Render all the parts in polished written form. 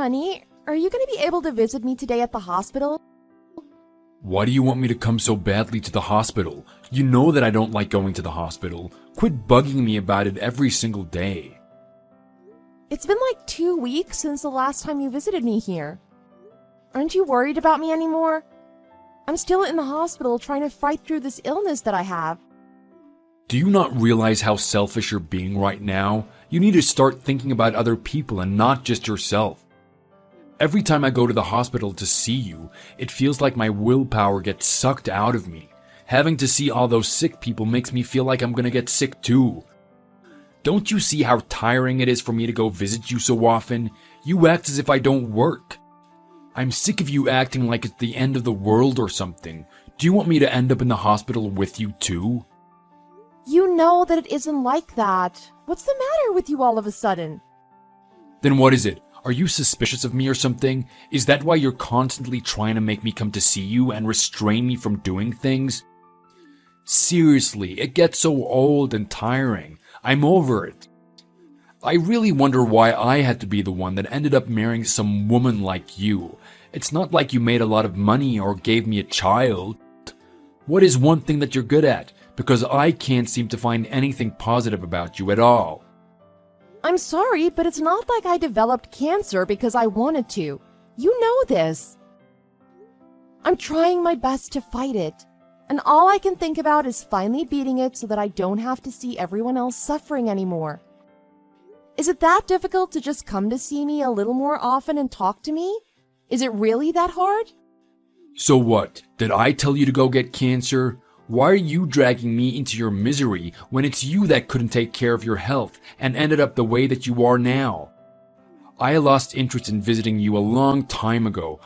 Honey, are you going to be able to visit me today at the hospital? Why do you want me to come so badly to the hospital? You know that I don't like going to the hospital. Quit bugging me about it every single day. It's been like 2 weeks since the last time you visited me here. Aren't you worried about me anymore? I'm still in the hospital trying to fight through this illness that I have. Do you not realize how selfish you're being right now? You need to start thinking about other people and not just yourself. Every time I go to the hospital to see you, it feels like my willpower gets sucked out of me. Having to see all those sick people makes me feel like I'm gonna get sick too. Don't you see how tiring it is for me to go visit you so often? You act as if I don't work. I'm sick of you acting like it's the end of the world or something. Do you want me to end up in the hospital with you too? You know that it isn't like that. What's the matter with you all of a sudden? Then what is it? Are you suspicious of me or something? Is that why you're constantly trying to make me come to see you and restrain me from doing things? Seriously, it gets so old and tiring. I'm over it. I really wonder why I had to be the one that ended up marrying some woman like you. It's not like you made a lot of money or gave me a child. What is one thing that you're good at? Because I can't seem to find anything positive about you at all. I'm sorry, but it's not like I developed cancer because I wanted to. You know this. I'm trying my best to fight it, and all I can think about is finally beating it so that I don't have to see everyone else suffering anymore. Is it that difficult to just come to see me a little more often and talk to me? Is it really that hard? So what? Did I tell you to go get cancer? Why are you dragging me into your misery when it's you that couldn't take care of your health and ended up the way that you are now? I lost interest in visiting you a long time ago.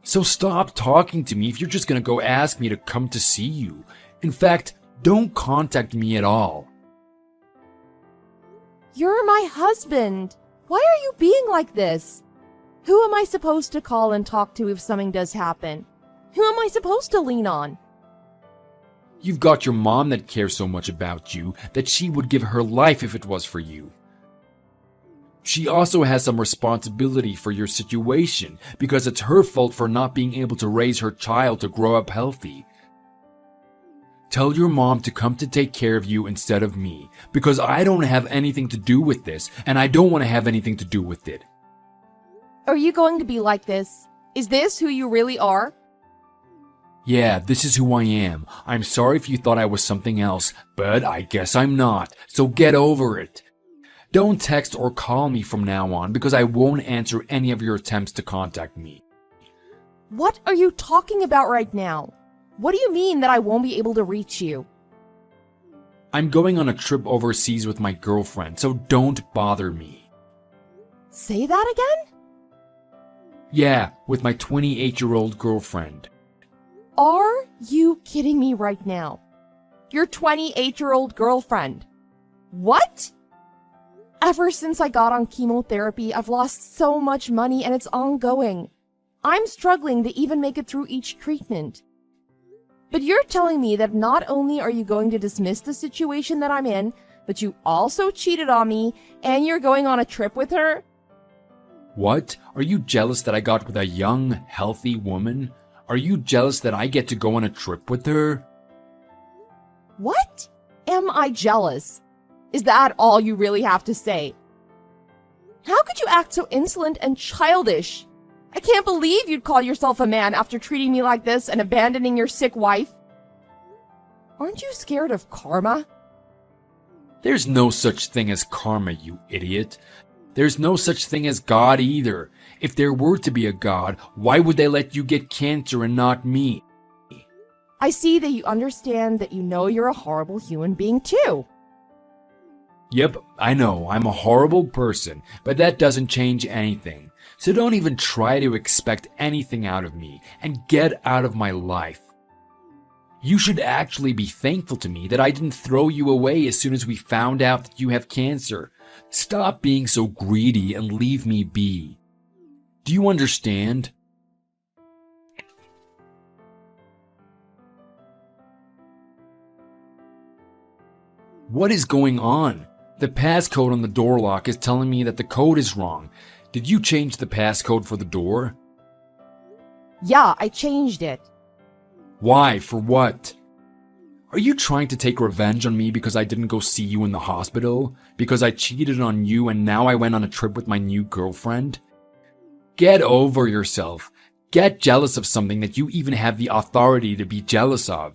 So stop talking to me if you're just gonna go ask me to come to see you. In fact, don't contact me at all. You're my husband. Why are you being like this? Who am I supposed to call and talk to if something does happen? Who am I supposed to lean on? You've got your mom that cares so much about you that she would give her life if it was for you. She also has some responsibility for your situation because it's her fault for not being able to raise her child to grow up healthy. Tell your mom to come to take care of you instead of me because I don't have anything to do with this and I don't want to have anything to do with it. Are you going to be like this? Is this who you really are? Yeah, this is who I am. I'm sorry if you thought I was something else, but I guess I'm not, so get over it. Don't text or call me from now on because I won't answer any of your attempts to contact me. What are you talking about right now? What do you mean that I won't be able to reach you? I'm going on a trip overseas with my girlfriend, so don't bother me. Say that again? Yeah, with my 28-year-old girlfriend. Are you kidding me right now? Your 28-year-old girlfriend. What? Ever since I got on chemotherapy, I've lost so much money and it's ongoing. I'm struggling to even make it through each treatment. But you're telling me that not only are you going to dismiss the situation that I'm in, but you also cheated on me and you're going on a trip with her? What? Are you jealous that I got with a young, healthy woman? Are you jealous that I get to go on a trip with her? What? Am I jealous? Is that all you really have to say? How could you act so insolent and childish? I can't believe you'd call yourself a man after treating me like this and abandoning your sick wife. Aren't you scared of karma? There's no such thing as karma, you idiot. There's no such thing as God either. If there were to be a God, why would they let you get cancer and not me? I see that you understand that you know you're a horrible human being too. Yep, I know, I'm a horrible person, but that doesn't change anything. So don't even try to expect anything out of me, and get out of my life. You should actually be thankful to me that I didn't throw you away as soon as we found out that you have cancer. Stop being so greedy and leave me be. Do you understand? What is going on? The passcode on the door lock is telling me that the code is wrong. Did you change the passcode for the door? Yeah, I changed it. Why? For what? Are you trying to take revenge on me because I didn't go see you in the hospital? Because I cheated on you and now I went on a trip with my new girlfriend? Get over yourself. Get jealous of something that you even have the authority to be jealous of.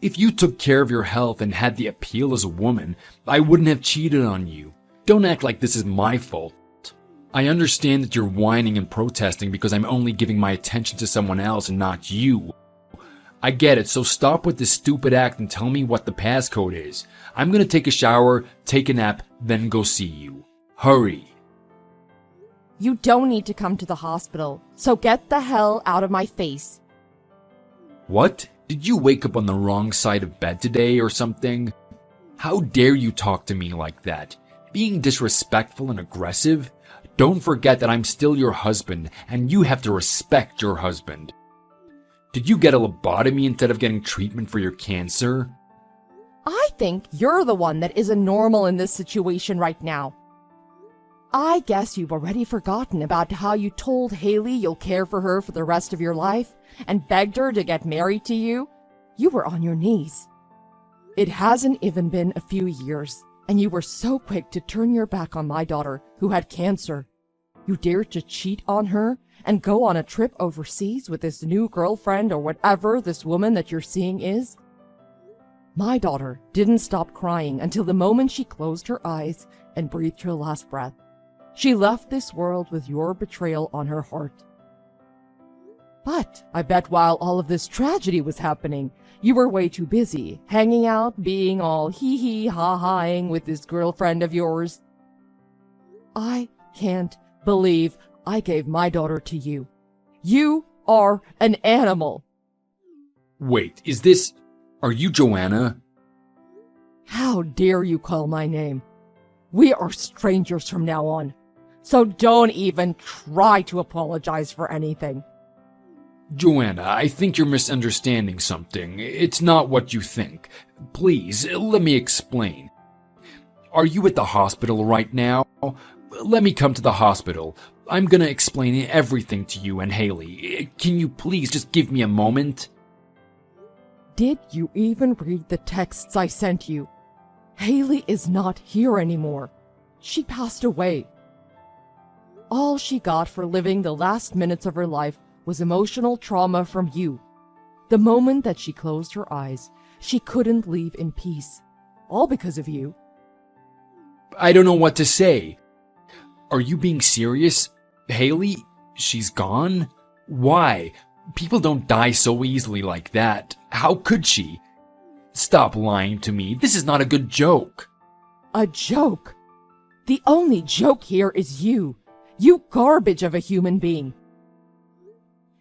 If you took care of your health and had the appeal as a woman, I wouldn't have cheated on you. Don't act like this is my fault. I understand that you're whining and protesting because I'm only giving my attention to someone else and not you. I get it, so stop with this stupid act and tell me what the passcode is. I'm gonna take a shower, take a nap, then go see you. Hurry. You don't need to come to the hospital, so get the hell out of my face. What? Did you wake up on the wrong side of bed today or something? How dare you talk to me like that? Being disrespectful and aggressive? Don't forget that I'm still your husband, and you have to respect your husband. Did you get a lobotomy instead of getting treatment for your cancer? I think you're the one that isn't normal in this situation right now. I guess you've already forgotten about how you told Haley you'll care for her for the rest of your life and begged her to get married to you. You were on your knees. It hasn't even been a few years, and you were so quick to turn your back on my daughter who had cancer. You dared to cheat on her and go on a trip overseas with this new girlfriend or whatever this woman that you're seeing is. My daughter didn't stop crying until the moment she closed her eyes and breathed her last breath. She left this world with your betrayal on her heart. But I bet while all of this tragedy was happening, you were way too busy hanging out, being all hee-hee, ha-haing with this girlfriend of yours. I can't believe I gave my daughter to you. You are an animal. Wait, are you Joanna? How dare you call my name? We are strangers from now on, so don't even try to apologize for anything. Joanna, I think you're misunderstanding something. It's not what you think. Please, let me explain. Are you at the hospital right now? Let me come to the hospital. I'm gonna explain everything to you and Haley. Can you please just give me a moment? Did you even read the texts I sent you? Haley is not here anymore. She passed away. All she got for living the last minutes of her life was emotional trauma from you. The moment that she closed her eyes, she couldn't leave in peace. All because of you. I don't know what to say. Are you being serious? Haley? She's gone? Why? People don't die so easily like that. How could she? Stop lying to me. This is not a good joke. A joke? The only joke here is you. You garbage of a human being.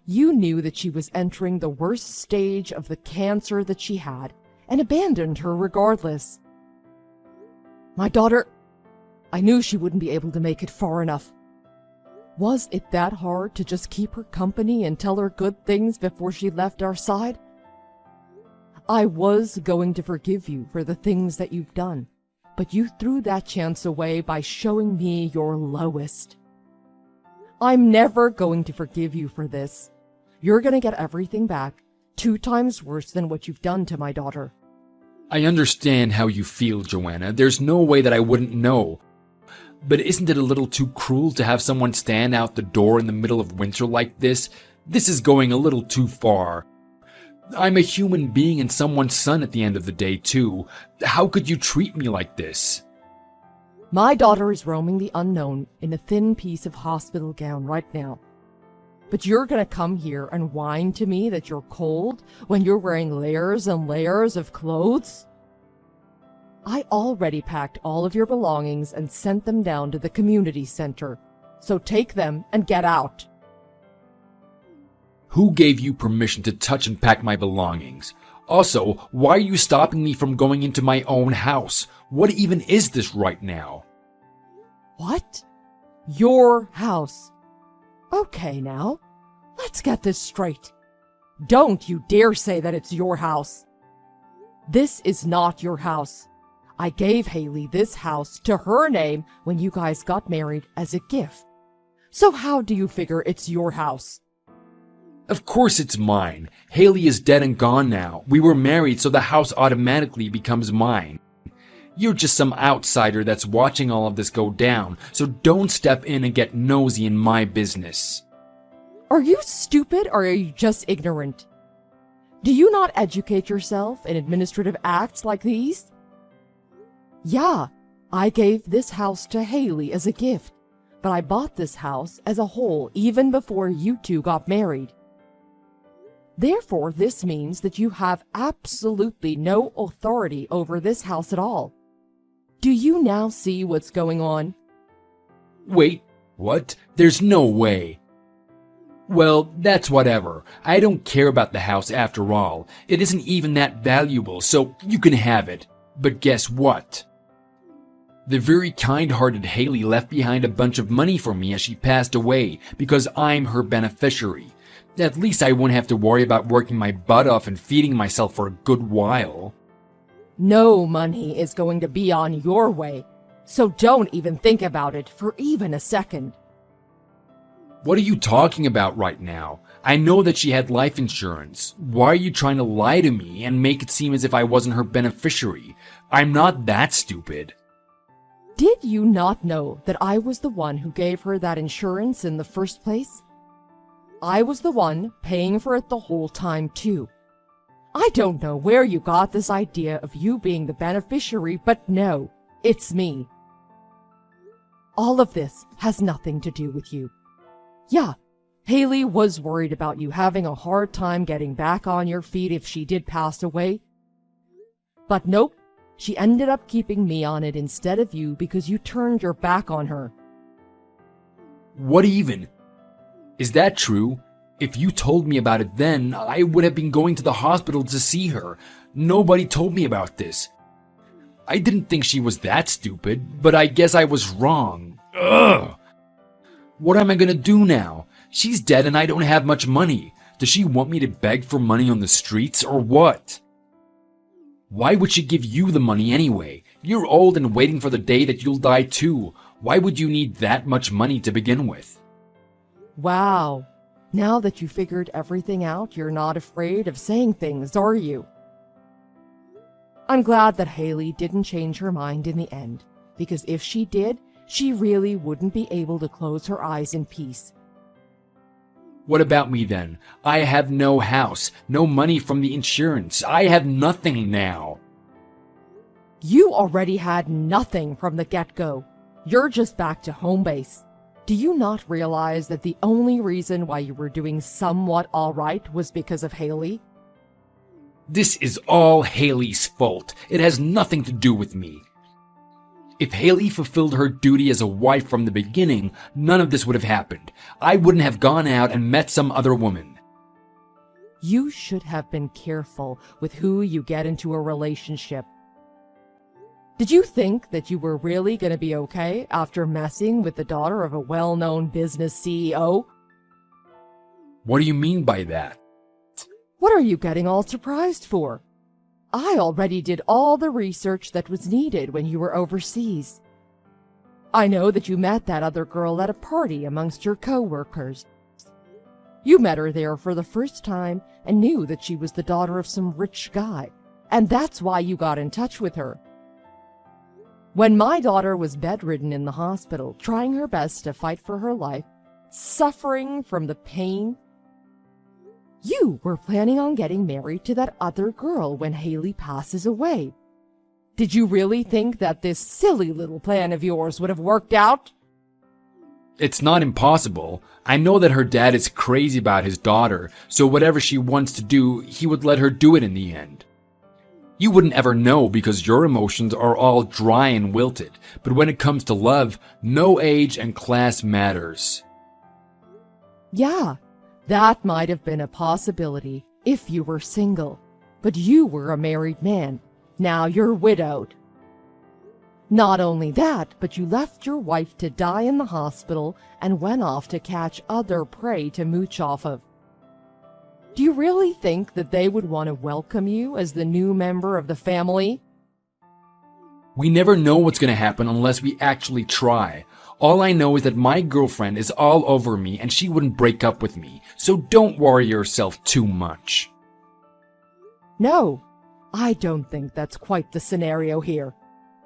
You knew that she was entering the worst stage of the cancer that she had and abandoned her regardless. My daughter, I knew she wouldn't be able to make it far enough. Was it that hard to just keep her company and tell her good things before she left our side? I was going to forgive you for the things that you've done, but you threw that chance away by showing me your lowest. I'm never going to forgive you for this. You're going to get everything back, 2 times worse than what you've done to my daughter. I understand how you feel, Joanna. There's no way that I wouldn't know. But isn't it a little too cruel to have someone stand out the door in the middle of winter like this? This is going a little too far. I'm a human being and someone's son at the end of the day, too. How could you treat me like this? My daughter is roaming the unknown in a thin piece of hospital gown right now. But you're gonna come here and whine to me that you're cold when you're wearing layers and layers of clothes? I already packed all of your belongings and sent them down to the community center. So take them and get out. Who gave you permission to touch and pack my belongings? Also, why are you stopping me from going into my own house? What even is this right now? What? Your house? Okay now, let's get this straight. Don't you dare say that it's your house. This is not your house. I gave Haley this house to her name when you guys got married as a gift, So how do you figure it's your house? Of course it's mine. Haley is dead and gone now. We were married, so the house automatically becomes mine. You're just some outsider that's watching all of this go down, so don't step in and get nosy in my business. Are you stupid or are you just ignorant? Do you not educate yourself in administrative acts like these? Yeah, I gave this house to Haley as a gift, but I bought this house as a whole even before you two got married. Therefore, this means that you have absolutely no authority over this house at all. Do you now see what's going on? Wait, what? There's no way. Well, that's whatever. I don't care about the house after all. It isn't even that valuable, so you can have it. But guess what? The very kind-hearted Haley left behind a bunch of money for me as she passed away because I'm her beneficiary. At least I won't have to worry about working my butt off and feeding myself for a good while. No money is going to be on your way, so don't even think about it for even a second. What are you talking about right now? I know that she had life insurance. Why are you trying to lie to me and make it seem as if I wasn't her beneficiary? I'm not that stupid. Did you not know that I was the one who gave her that insurance in the first place? I was the one paying for it the whole time, too. I don't know where you got this idea of you being the beneficiary, but no, it's me. All of this has nothing to do with you. Yeah, Haley was worried about you having a hard time getting back on your feet if she did pass away. But nope, she ended up keeping me on it instead of you because you turned your back on her. What even? Is that true? If you told me about it then, I would have been going to the hospital to see her. Nobody told me about this. I didn't think she was that stupid, but I guess I was wrong. Ugh! What am I gonna do now? She's dead and I don't have much money. Does she want me to beg for money on the streets or what? Why would she give you the money anyway? You're old and waiting for the day that you'll die too. Why would you need that much money to begin with? Wow. Now that you figured everything out, you're not afraid of saying things, are you? I'm glad that Haley didn't change her mind in the end, because if she did, she really wouldn't be able to close her eyes in peace. What about me then? I have no house, no money from the insurance. I have nothing now. You already had nothing from the get-go. You're just back to home base. Do you not realize that the only reason why you were doing somewhat all right was because of Haley? This is all Haley's fault. It has nothing to do with me. If Haley fulfilled her duty as a wife from the beginning, none of this would have happened. I wouldn't have gone out and met some other woman. You should have been careful with who you get into a relationship. Did you think that you were really going to be okay after messing with the daughter of a well-known business CEO? What do you mean by that? What are you getting all surprised for? I already did all the research that was needed when you were overseas. I know that you met that other girl at a party amongst your co-workers. You met her there for the first time and knew that she was the daughter of some rich guy, and that's why you got in touch with her. When my daughter was bedridden in the hospital, trying her best to fight for her life, suffering from the pain, you were planning on getting married to that other girl when Haley passes away. Did you really think that this silly little plan of yours would have worked out? It's not impossible. I know that her dad is crazy about his daughter, so whatever she wants to do, he would let her do it in the end. You wouldn't ever know because your emotions are all dry and wilted, but when it comes to love, no age and class matters. Yeah, that might have been a possibility if you were single, but you were a married man. Now you're widowed. Not only that, but you left your wife to die in the hospital and went off to catch other prey to mooch off of. Do you really think that they would want to welcome you as the new member of the family? We never know what's gonna happen unless we actually try. All I know is that my girlfriend is all over me and she wouldn't break up with me, so don't worry yourself too much. No, I don't think that's quite the scenario here.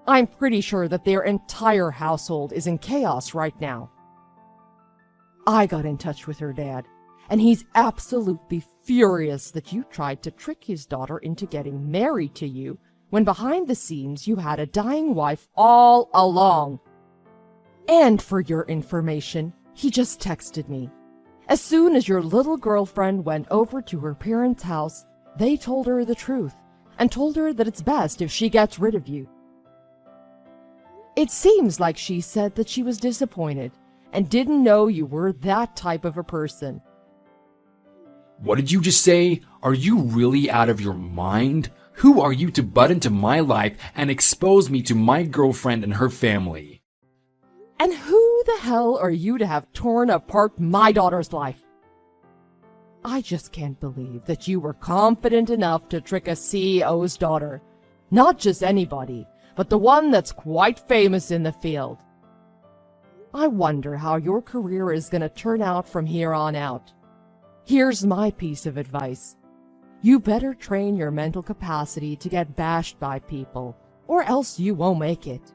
I'm pretty sure that their entire household is in chaos right now. I got in touch with her dad, and he's absolutely furious that you tried to trick his daughter into getting married to you when behind the scenes you had a dying wife all along. And for your information, he just texted me. As soon as your little girlfriend went over to her parents' house, they told her the truth and told her that it's best if she gets rid of you. It seems like she said that she was disappointed and didn't know you were that type of a person. What did you just say? Are you really out of your mind? Who are you to butt into my life and expose me to my girlfriend and her family? And who the hell are you to have torn apart my daughter's life? I just can't believe that you were confident enough to trick a CEO's daughter. Not just anybody, but the one that's quite famous in the field. I wonder how your career is going to turn out from here on out. Here's my piece of advice. You better train your mental capacity to get bashed by people, or else you won't make it.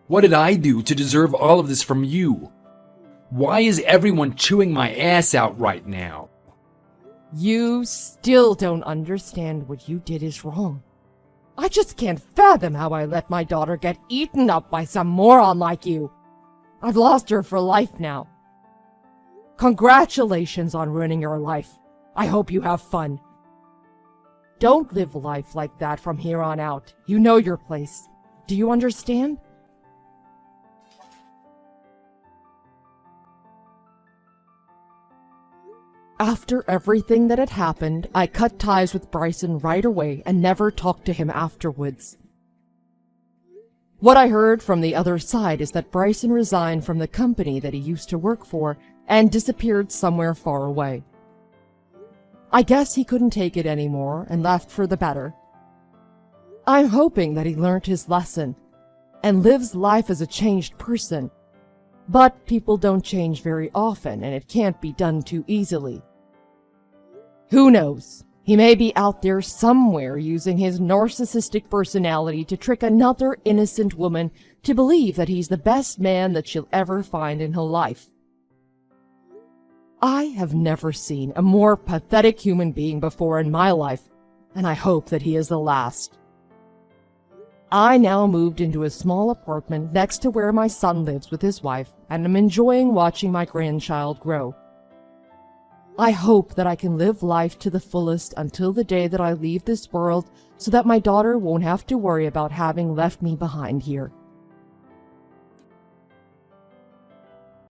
What did I do to deserve all of this from you? Why is everyone chewing my ass out right now? You still don't understand what you did is wrong. I just can't fathom how I let my daughter get eaten up by some moron like you. I've lost her for life now. Congratulations on ruining your life. I hope you have fun. Don't live life like that from here on out. You know your place. Do you understand? After everything that had happened, I cut ties with Bryson right away and never talked to him afterwards. What I heard from the other side is that Bryson resigned from the company that he used to work for and disappeared somewhere far away. I guess he couldn't take it anymore and left for the better. I'm hoping that he learned his lesson and lives life as a changed person. But people don't change very often, and it can't be done too easily. Who knows? He may be out there somewhere using his narcissistic personality to trick another innocent woman to believe that he's the best man that she'll ever find in her life. I have never seen a more pathetic human being before in my life, and I hope that he is the last. I now moved into a small apartment next to where my son lives with his wife, and am enjoying watching my grandchild grow. I hope that I can live life to the fullest until the day that I leave this world so that my daughter won't have to worry about having left me behind here.